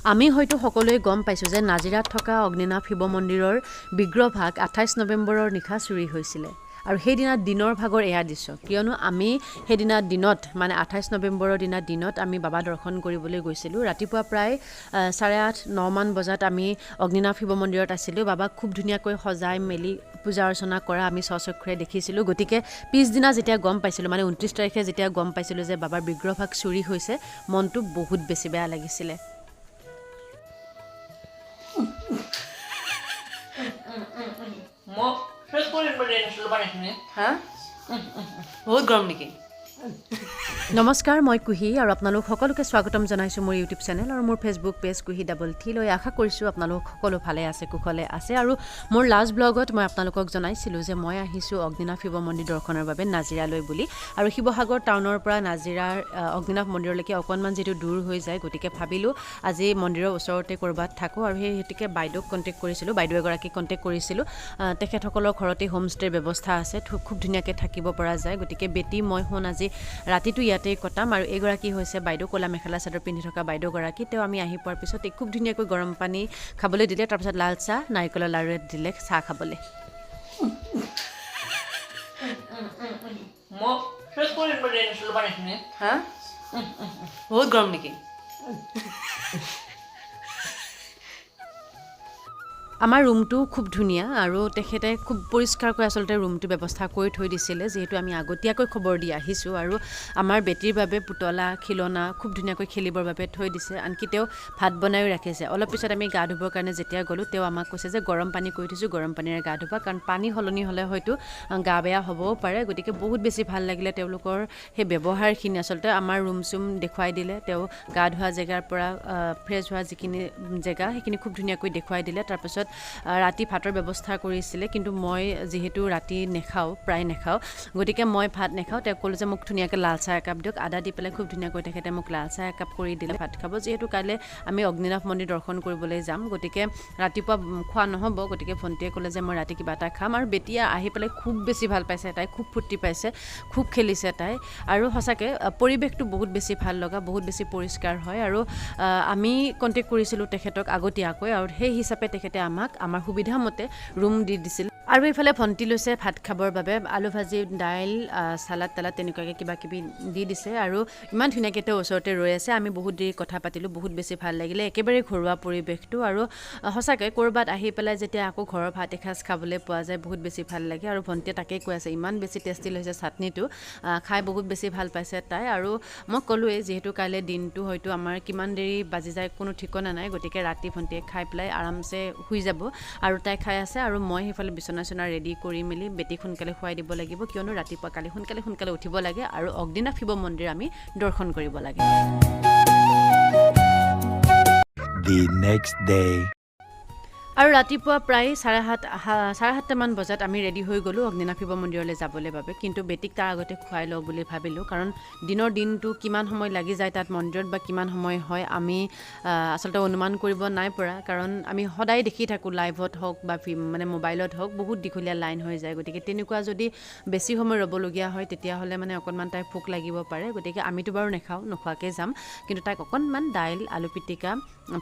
আমি হয়তো সকলোৱে গম পাইছোঁ যে নাজিৰাত থকা অগ্নিনাভ শিৱ মন্দিৰৰ বিগ্ৰহভাগ 28 নৱেম্বৰৰ নিশা চুৰি হৈছিলে আৰু সেইদিনা দিনৰ ভাগৰ এয়া দৃশ্য কিয়নো আমি সেইদিনা দিনত মানে 28 নৱেম্বৰৰ দিনা দিনত আমি বাবা দৰ্শন কৰিবলৈ গৈছিলোঁ ৰাতিপুৱা প্ৰায় 8:30-9 মান বজাত আমি অগ্নিনাভ শিৱ মন্দিৰত আছিলোঁ বাবাক খুব ধুনীয়াকৈ সজাই মেলি পূজা অৰ্চনা কৰা আমি স্বচক্ষুৰে দেখিছিলোঁ গতিকে পিছদিনা যেতিয়া গম পাইছিলোঁ মানে 29 তাৰিখে যেতিয়া গম পাইছিলোঁ যে বাবাৰ বিগ্ৰহভাগ চুৰি হৈছে মনটো বহুত বেছি বেয়া লাগিছিলে বহুত গৰম নেকি নমস্কাৰ মই কুহি আৰু আপোনালোক সকলোকে স্বাগতম জনাইছোঁ মোৰ ইউটিউব চেনেল আৰু মোৰ ফেচবুক পেজ কুহি ডাবল থি লৈ আশা কৰিছোঁ আপোনালোক সকলো ভালে আছে কুশলে আছে আৰু মোৰ লাষ্ট ব্লগত মই আপোনালোকক জনাইছিলোঁ যে মই আহিছোঁ অগ্নিনাভ শিৱ মন্দিৰ দৰ্শনৰ বাবে নাজিৰালৈ বুলি আৰু শিৱসাগৰ টাউনৰ পৰা নাজিৰাৰ অগ্নিনাভ মন্দিৰলৈকে অকণমান যিটো দূৰ হৈ যায় গতিকে ভাবিলোঁ আজি মন্দিৰৰ ওচৰতে ক'ৰবাত থাকোঁ আৰু সেই হেতুকে বাইদেউক কণ্টেক্ট কৰিছিলোঁ বাইদেউ এগৰাকীক কণ্টেক্ট কৰিছিলোঁ তেখেতসকলৰ ঘৰতে হোমষ্টেৰ ব্যৱস্থা আছে খুব ধুনীয়াকৈ থাকিব পৰা যায় গতিকে বেটি মই শুন আজি ৰাতিটো ইয়াতেই কটাম আৰু এগৰাকী হৈছে বাইদেউ ক'লা মেখেলা চাদৰ পিন্ধি থকা বাইদেউগৰাকী তেওঁ আমি আহি পোৱাৰ পিছত খুব ধুনীয়াকৈ গৰম পানী খাবলৈ দিলে তাৰপিছত লাল চাহ নাৰিকলৰ লাড়ু দিলে চাহ খাবলৈ বহুত গৰম নেকি আমাৰ ৰুমটো খুব ধুনীয়া আৰু তেখেতে খুব পৰিষ্কাৰকৈ আচলতে ৰুমটো ব্যৱস্থা কৰি থৈ দিছিলে যিহেতু আমি আগতীয়াকৈ খবৰ দি আহিছোঁ আৰু আমাৰ বেটীৰ বাবে পুতলা খিলনা খুব ধুনীয়াকৈ খেলিবৰ বাবে থৈ দিছে আনকি তেওঁ ভাত বনায়ো ৰাখিছে অলপ পিছত আমি গা ধুবৰ কাৰণে যেতিয়া গ'লোঁ তেওঁ আমাক কৈছে যে গৰম পানী কৰি থৈছোঁ গৰম পানীৰে গা ধুবা কাৰণ পানী সলনি হ'লে হয়তো গা বেয়া হ'বও পাৰে গতিকে বহুত বেছি ভাল লাগিলে তেওঁলোকৰ সেই ব্যৱহাৰখিনি আচলতে আমাৰ ৰুম চুম দেখুৱাই দিলে তেওঁ গা ধোৱা জেগাৰ পৰা ফ্ৰেছ হোৱা যিখিনি জেগা সেইখিনি খুব ধুনীয়াকৈ দেখুৱাই দিলে তাৰপিছত ৰাতি ভাতৰ ব্যৱস্থা কৰিছিলে কিন্তু মই যিহেতু ৰাতি নেখাওঁ প্ৰায় নেখাওঁ গতিকে মই ভাত নেখাওঁ তেওঁ ক'লোঁ যে মোক ধুনীয়াকৈ লাল চাহ একাপ দিয়ক আদা দি পেলাই খুব ধুনীয়াকৈ তেখেতে মোক লাল চাহ একাপ কৰি দিলে ভাত খাব যিহেতু কাইলৈ আমি অগ্নিনাভ মন্দিৰ দৰ্শন কৰিবলৈ যাম গতিকে ৰাতিপুৱা খোৱা নহ'ব গতিকে ভণ্টিয়ে ক'লে যে মই ৰাতি কিবা এটা খাম আৰু বেটিয়ে আহি পেলাই খুব বেছি ভাল পাইছে তাই খুব ফূৰ্তি পাইছে খুব খেলিছে তাই আৰু সঁচাকৈ পৰিৱেশটো বহুত বেছি ভাল লগা বহুত বেছি পৰিষ্কাৰ হয় আৰু আমি কণ্টেক্ট কৰিছিলোঁ তেখেতক আগতীয়াকৈ আৰু সেই হিচাপে তেখেতে আমাক আমাৰ সুবিধা মতে ৰুম দি দিছিল আৰু এইফালে ভণ্টি লৈছে ভাত খাবৰ বাবে আলু ভাজি দাইল চালাড তালাড তেনেকুৱাকৈ কিবা কিবি দি দিছে আৰু ইমান ধুনীয়াকৈ তেওঁ ওচৰতে ৰৈ আছে আমি বহুত দেৰি কথা পাতিলোঁ বহুত বেছি ভাল লাগিলে একেবাৰে ঘৰুৱা পৰিৱেশটো আৰু সঁচাকৈ ক'ৰবাত আহি পেলাই যেতিয়া আকৌ ঘৰৰ ভাত এসাঁজ খাবলৈ পোৱা যায় বহুত বেছি ভাল লাগে আৰু ভণ্টিয়ে তাকেই কৈ আছে ইমান বেছি টেষ্টি হৈছে চাটনিটো খাই বহুত বেছি ভাল পাইছে তাই আৰু মই ক'লোৱেই যিহেতু কাইলৈ দিনটো হয়তো আমাৰ কিমান দেৰি বাজি যায় কোনো ঠিকনা নাই গতিকে ৰাতি ভণ্টিয়ে খাই পেলাই আৰামছে শুই যাব আৰু তাই খাই আছে আৰু মই সেইফালে বিচনা ৰেডি কৰি মেলি বেটিক সোনকালে খুৱাই দিব লাগিব কিয়নো ৰাতিপুৱা কালি সোনকালে উঠিব লাগে আৰু অগ্নিনাভ শিৱ মন্দিৰ আমি দৰ্শন কৰিব লাগে The next day. আৰু ৰাতিপুৱা প্ৰায় 7:30মান বজাত আমি ৰেডি হৈ গ'লোঁ অগ্নিনাভ শিৱ মন্দিৰলৈ যাবলৈ বাবে কিন্তু বেটিক তাৰ আগতে খুৱাই লওঁ বুলি ভাবিলোঁ কাৰণ দিনৰ দিনটো কিমান সময় লাগি যায় তাত মন্দিৰত বা কিমান সময় হয় আমি আচলতে অনুমান কৰিব নাই পৰা কাৰণ আমি সদায় দেখি থাকোঁ লাইভত হওক বা মানে মোবাইলত হওক বহুত দীঘলীয়া লাইন হৈ যায় গতিকে তেনেকুৱা যদি বেছি সময় ৰ'বলগীয়া হয় তেতিয়াহ'লে মানে অকণমান তাই ভোক লাগিব পাৰে গতিকে আমিতো বাৰু নেখাওঁ নোখোৱাকৈ যাম কিন্তু তাইক অকণমান দাইল আলু পিটিকা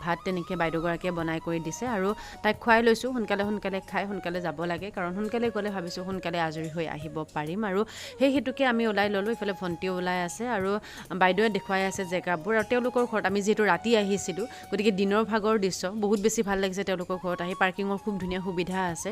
ভাত তেনেকৈ বাইদেউগৰাকীয়ে বনাই কৰি দিছে আৰু তাইক খুৱাই লৈছোঁ সোনকালে খাই সোনকালে যাব লাগে কাৰণ সোনকালে গ'লে ভাবিছোঁ সোনকালে আজৰি হৈ আহিব পাৰিম আৰু সেই হেতুকে আমি ওলাই ল'লোঁ ইফালে ভণ্টিও ওলাই আছে আৰু বাইদেৱে দেখুৱাই আছে জেগাবোৰ আৰু তেওঁলোকৰ ঘৰত আমি যিহেতু ৰাতি আহিছিলোঁ গতিকে দিনৰ ভাগৰ দৃশ্য বহুত বেছি ভাল লাগিছে তেওঁলোকৰ ঘৰত আহি পাৰ্কিঙৰ খুব ধুনীয়া সুবিধা আছে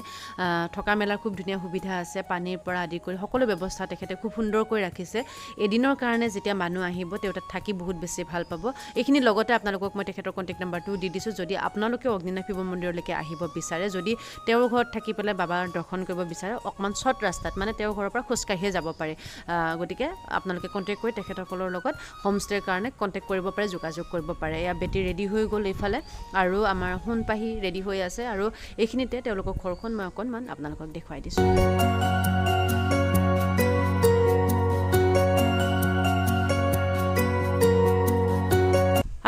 থকা মেলাৰ খুব ধুনীয়া সুবিধা আছে পানীৰ পৰা আদি কৰি সকলো ব্যৱস্থা তেখেতে খুব সুন্দৰকৈ ৰাখিছে এদিনৰ কাৰণে যেতিয়া মানুহ আহিব তেওঁ তাত থাকি বহুত বেছি ভাল পাব এইখিনি লগতে আপোনালোকক মই তেখেতৰ কণ্টেক্ট নাম্বাৰটোও দি দিছোঁ যদি আপোনালোকে অগ্নিনাভ শিৱ মন্দিৰলৈকে আহিব বিচাৰে যদি তেওঁৰ ঘৰত থাকি পেলাই বাবাৰ দৰ্শন কৰিব বিচাৰে অকণমান শ্বৰ্ট ৰাস্তাত মানে তেওঁৰ ঘৰৰ পৰা খোজকাঢ়িয়ে যাব পাৰে গতিকে আপোনালোকে কণ্টেক্ট কৰি তেখেতসকলৰ লগত হোমষ্টেৰ কাৰণে কণ্টেক্ট কৰিব পাৰে যোগাযোগ কৰিব পাৰে এয়া বেটি ৰেডি হৈ গ'ল এইফালে আৰু আমাৰ সোণপাহি ৰেডি হৈ আছে আৰু এইখিনিতে তেওঁলোকৰ ঘৰখন মই অকণমান আপোনালোকক দেখুৱাই দিছোঁ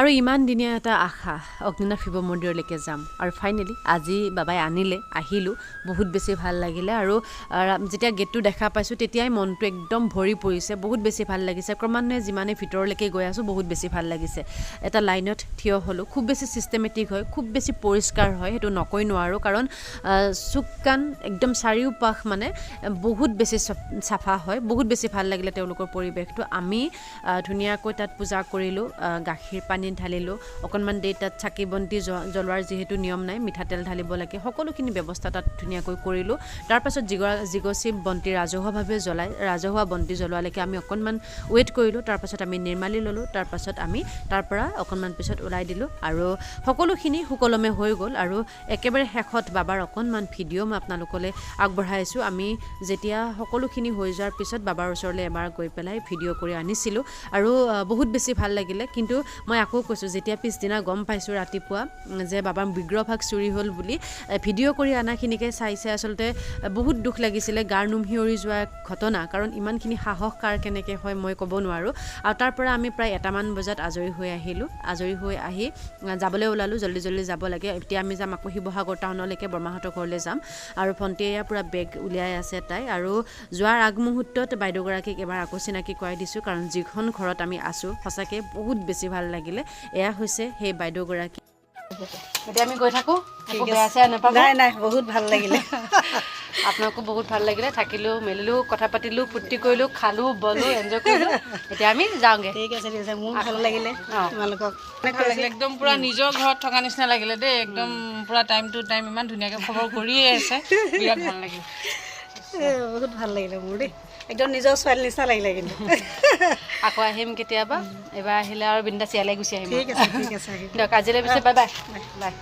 আৰু ইমান দিনীয়া এটা আশা অগ্নিনাথ শিৱ মন্দিৰলৈকে যাম আৰু ফাইনেলি আজি বাবাই আনিলে আহিলোঁ বহুত বেছি ভাল লাগিলে আৰু যেতিয়া গেটটো দেখা পাইছোঁ তেতিয়াই মনটো একদম ভৰি পৰিছে বহুত বেছি ভাল লাগিছে ক্ৰমান্বয়ে যিমানে ভিতৰলৈকে গৈ আছোঁ বহুত বেছি ভাল লাগিছে এটা লাইনত থিয় হ'লোঁ খুব বেছি ছিষ্টেমেটিক হয় খুব বেছি পৰিষ্কাৰ হয় সেইটো নকৈ নোৱাৰোঁ কাৰণ চুক কাণ একদম চাৰিওপাশ মানে বহুত বেছি চাফা হয় বহুত বেছি ভাল লাগিলে তেওঁলোকৰ পৰিৱেশটো আমি ধুনীয়াকৈ তাত পূজা কৰিলোঁ গাখীৰ পানী ঢালিলোঁ অকণমান দেৰি তাত চাকি বন্তি জ্বলোৱাৰ যিহেতু নিয়ম নাই মিঠাতেল ঢালিব লাগে সকলোখিনি ব্যৱস্থা তাত ধুনীয়াকৈ কৰিলোঁ তাৰপাছত যিগচি বন্তি ৰাজহুৱা বন্তি জ্বলোৱালৈকে আমি অকণমান ৱেইট কৰিলোঁ তাৰপাছত আমি নিৰ্মালি ল'লোঁ তাৰপাছত আমি তাৰপৰা অকণমান পিছত ওলাই দিলোঁ আৰু সকলোখিনি সুকলমে হৈ গ'ল আৰু একেবাৰে শেষত বাবাৰ অকণমান ভিডিঅ' মই আপোনালোকলৈ আগবঢ়াইছোঁ আমি যেতিয়া সকলোখিনি হৈ যোৱাৰ পিছত বাবাৰ ওচৰলৈ এবাৰ গৈ পেলাই ভিডিঅ' কৰি আনিছিলোঁ আৰু বহুত বেছি ভাল লাগিলে কিন্তু মই আকৌ কৈছোঁ যেতিয়া পিছদিনা গম পাইছোঁ ৰাতিপুৱা যে বাবাৰ বিগ্ৰহভাগ চুৰি হ'ল বুলি ভিডিঅ' কৰি অনাখিনিকে চাইছে আচলতে বহুত দুখ লাগিছিলে গাৰ নোম শিয়ৰি যোৱা ঘটনা কাৰণ ইমানখিনি সাহস কাৰ কেনেকৈ হয় মই ক'ব নোৱাৰোঁ আৰু তাৰ পৰা আমি প্ৰায় 1টামান বজাত আজৰি হৈ আহিলোঁ আজৰি হৈ আহি যাবলৈ ওলালোঁ জল্দি যাব লাগে এতিয়া আমি যাম আকৌ শিৱসাগৰ টাউনলৈকে বৰমাহঁতৰ ঘৰলৈ যাম আৰু ভণ্টিয়ে পূৰা বেগ উলিয়াই আছে তাই আৰু যোৱাৰ আগমুহূৰ্তত বাইদেউগৰাকীক এবাৰ আকৌ চিনাকি কৰাই দিছোঁ কাৰণ যিখন ঘৰত আমি আছোঁ সঁচাকৈ বহুত বেছি ভাল লাগিলে এয়া হৈছে সেই বাইদেউগৰাকী এতিয়া আমি গৈ থাকোঁ বেয়া চেয়া নাপাব নাই বহুত ভাল লাগিলে আপোনাকো বহুত ভাল লাগিলে থাকিলোঁ মেলিলোঁ কথা পাতিলোঁ ফূৰ্তি কৰিলোঁ খালোঁ বলোঁ এনজয় কৰিলোঁ এতিয়া আমি যাওঁগৈ ঠিক আছে মোৰ ভাল লাগিলে তোমালোকক একদম পুৰা নিজৰ ঘৰত থকা নিচিনা লাগিলে দেই একদম পুৰা টাইম টু টাইম ইমান ধুনীয়াকৈ খবৰ কৰিয়ে আছে বিৰাট ভাল লাগিল বহুত ভাল লাগিলে মোৰ দেই একদম নিজৰ ছোৱালী নিচিনা লাগিলে কিন্তু আকৌ আহিম কেতিয়াবা এবাৰ আহিলে আৰু বিন্দাছ ইয়ালৈ গুচি আহিম ঠিক আছে দিয়ক আজিলৈ পিছে বাই